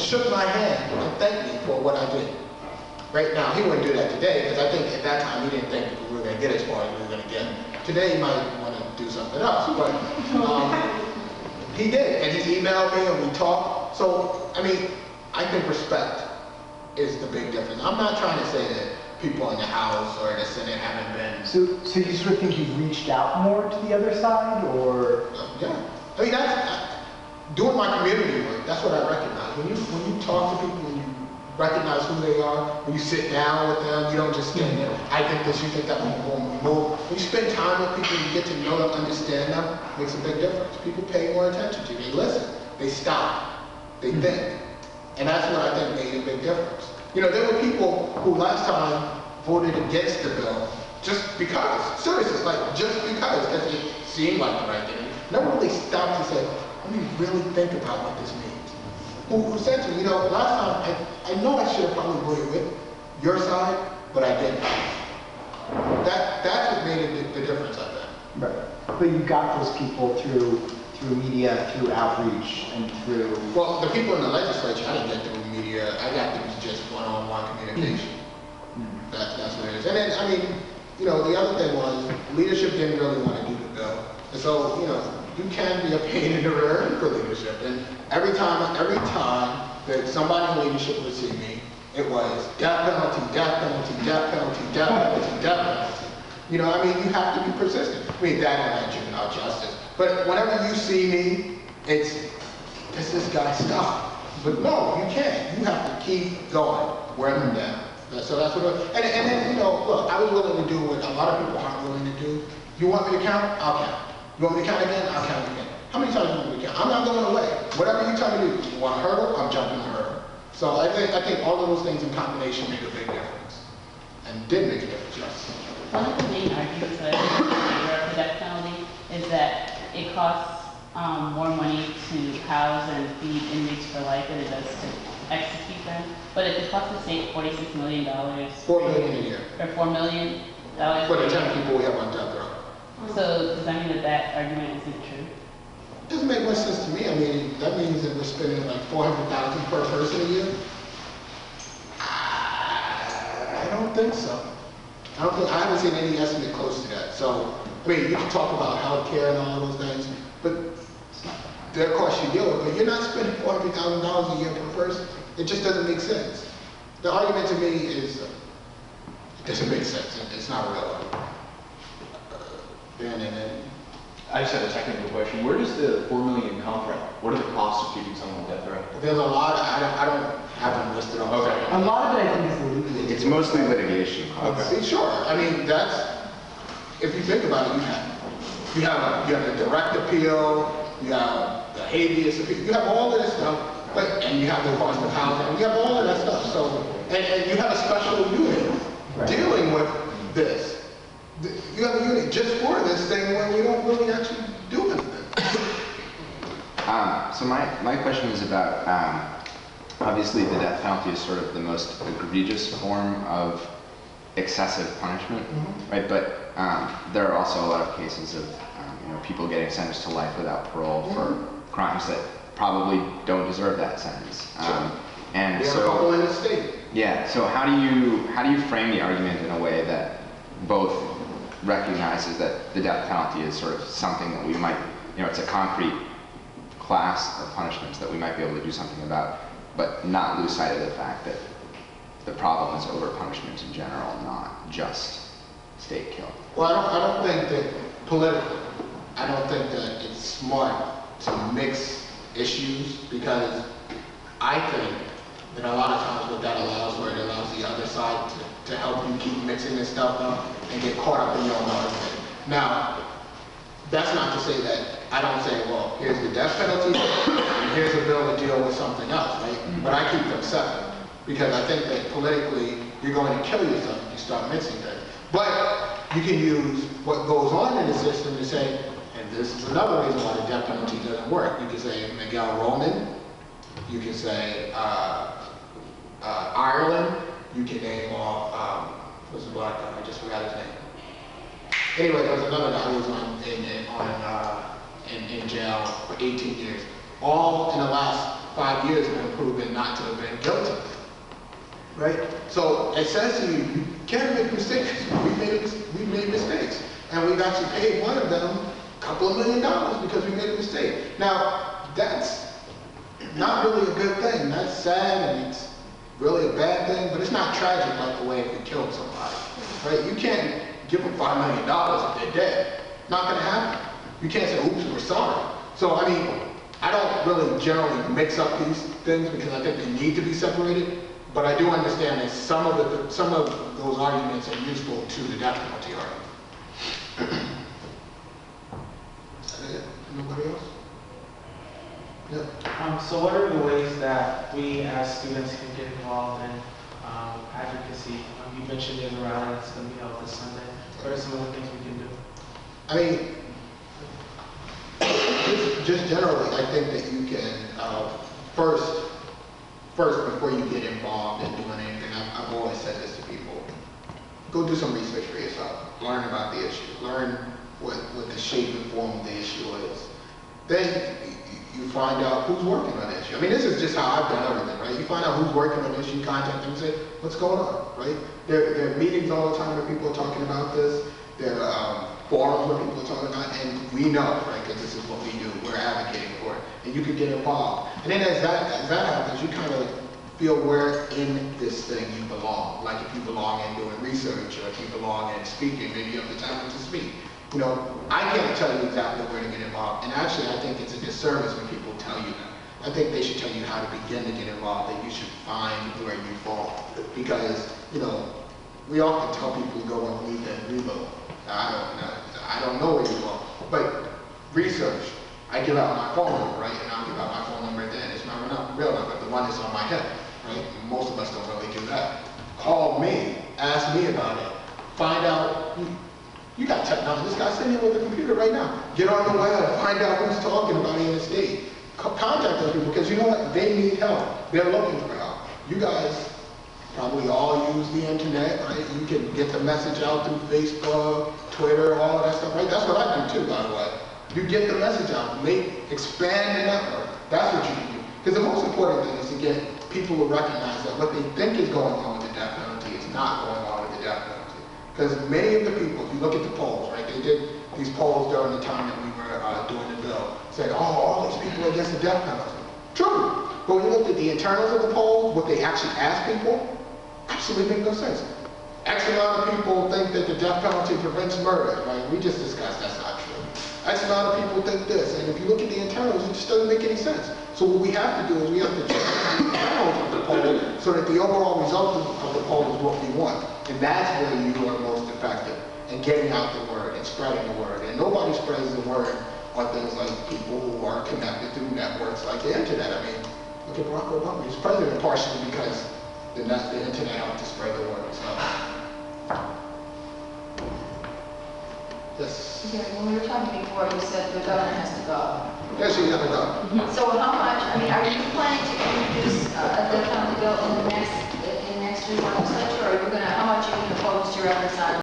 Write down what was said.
shook my hand and thanked me for what I did. Right now, he wouldn't do that today, because I think at that time he didn't think we were going to get as far as we were going to get. Today he might want to do something else, but he did, and he emailed me and we talked. So, I mean, I think respect is the big difference. I'm not trying to say that people in the House or the Senate haven't been... So you sort of think you've reached out more to the other side, or...? Yeah. I mean, that's doing my community work, that's what I recognize. When you talk to people, when you recognize who they are, when you sit down with them, you don't just stand there, I think this, you think that, move. When you spend time with people, you get to know them, understand them, makes a big difference. People pay more attention to you, they listen, they stop, they think. And that's what I think made a big difference. You know, there were people who last time voted against the bill just because, seriously, like just because it seemed like the right thing. Never really stopped to say, let me really think about what this means. Who said to me, you know, last time, I know I should have probably voted with your side, but I didn't. That's what made the difference, I think. Right. But you got those people through media, through outreach, and through... Well, the people in the legislature, I didn't get through media. I got them just one-on-one communication. That's what it is. And then, I mean, you know, the other thing was, leadership didn't really want to do the bill. And so, you know, you can be a pain in the rear for leadership. And every time that somebody in leadership would see me, it was death penalty, death penalty, death penalty, death penalty, death penalty. You know, I mean, you have to be persistent. I mean, that and juvenile justice. But whenever you see me, it's this guy's stuff. But no, you can't. You have to keep going, wear them down. So that's what. And then, you know, look, I was willing to do what a lot of people aren't willing to do. You want me to count? I'll count. You want me to count again? I'll count again. How many times do you want me to count? I'm not going away. Whatever you tell me to do. You want a hurdle? I'm jumping the hurdle. So I think all of those things in combination make a big difference, and did make a difference. Yes. One of the main arguments that I think in favor of the death penalty is that it costs more money to house and feed inmates for life than it does to execute them. But if it costs the state $46 million. $4 million a year. Or $4 million. For the 10 people we have on death row. So does that mean that argument isn't true? It doesn't make much sense to me. I mean, that means that we're spending like $400,000 per person a year. I don't think so. I haven't seen any estimate close to that. So, I mean, you can talk about health care and all of those things, but they're costs you deal with, but you're not spending $400,000 a year per person. It just doesn't make sense. The argument to me is, it doesn't make sense. It's not real. I just have a technical question. Where does the $4 million come from? What are the costs of keeping someone on death row? There's a lot. I don't have them listed on. Okay. A lot of it, I think, is legal. It's mostly litigation costs. Okay. Sure. I mean, if you think about it, you have the direct appeal, you have the habeas appeal, you have all of this stuff, and you have the cost of housing, you have all of that stuff. So, and you have a special unit dealing with this. You have a unit just for this thing when you don't really actually do anything. So my question is about, obviously the death penalty is sort of the most egregious form of excessive punishment, right? But there are also a lot of cases of people getting sentenced to life without parole for crimes that probably don't deserve that sentence. And we have so, a couple in the state. Yeah. So how do you frame the argument in a way that both recognizes that the death penalty is sort of something that we might, it's a concrete class of punishments that we might be able to do something about, but not lose sight of the fact that the problem is over-punishment in general, not just state kill? Well, I don't think that politically, I don't think that it's smart to mix issues, because I think that a lot of times what that allows for, it allows the other side to help you keep mixing this stuff up and get caught up in your own argument. Now, that's not to say that I don't say, well, here's the death penalty, and here's a bill to deal with something else, right? But I keep them separate, because I think that politically, you're going to kill yourself if you start mixing things. But you can use what goes on in the system to say, and this is another reason why the death penalty doesn't work. You can say Miguel Roman, you can say Ireland, you can name off, what's the black guy? I just forgot his name. Anyway, there was another guy who was in jail for 18 years. All in the last 5 years have been proven not to have been guilty. Right? So it says to you, you can't make mistakes. We made mistakes. And we've actually paid one of them a couple of $1 million because we made a mistake. Now, that's not really a good thing. That's sad and it's really a bad thing, but it's not tragic like the way if we killed somebody. Right? You can't give them $5 million if they're dead. Not going to happen. You can't say, oops, we're sorry. So, I mean, I don't really generally mix up these things because I think they need to be separated. But I do understand that some of those arguments are useful to the death penalty argument. Is that it? Anybody else? Yeah. So what are the ways that we as students can get involved in advocacy? You mentioned there's a rally that's going to be held this Sunday. What are some of the things we can do? I mean, just generally, I think that you can first, before you get involved in doing anything, I've always said this to people, go do some research for yourself. Learn about the issue. Learn what the shape and form of the issue is. Then you find out who's working on the issue. I mean, this is just how I've done everything, right? You find out who's working on the issue, contact them and say, what's going on, right? There are meetings all the time where people are talking about this. There are forums where people are talking about it, and we know, right, because this is what we do. We're advocating for it. And you can get involved. And then as that happens, you kind of feel where in this thing you belong. Like if you belong in doing research, or if you belong in speaking, maybe you have the talent to speak. You know, I can't tell you exactly where to get involved. And actually, I think it's a disservice when people tell you that. I think they should tell you how to begin to get involved, that you should find where you fall. Because, you know, we often tell people to go and reload. I don't know where you go. But research. I give out my phone number, right? And I'll give out my phone number then. It's my real number, the one that's on my head, right? Most of us don't really do that. Call me. Ask me about it. Find out. You got technology. This guy's sitting here with a computer right now. Get on the web. Find out who's talking about it in the state. Contact those people because you know what? They need help. They're looking for help. You guys probably all use the internet, right? You can get the message out through Facebook, Twitter, all of that stuff, right? That's what I do too, by the way. You get the message out. Expand the network. That's what you can do. Because the most important thing is to get people to recognize that what they think is going on with the death penalty is not going on with the death penalty. Because many of the people, if you look at the polls, right, they did these polls during the time that we were doing the bill, said, oh, all these people are against the death penalty. True. But when you looked at the internals of the polls, what they actually asked people, absolutely make no sense. X amount of people think that the death penalty prevents murder, right? We just discussed that's not true. X amount of people think this, and if you look at the internals, it just doesn't make any sense. So what we have to do is we have to check the internals of the poll so that the overall result of the poll is what we want. And that's where you are most effective in getting out the word and spreading the word. And nobody spreads the word on things like people who are connected through networks like the internet. I mean, look at Barack Obama. He's president partially because the internet helped to spread the word. So. Yes. Okay, when we were talking before, you said the governor has to go. Yes, she's gonna go. So how much, I mean, are you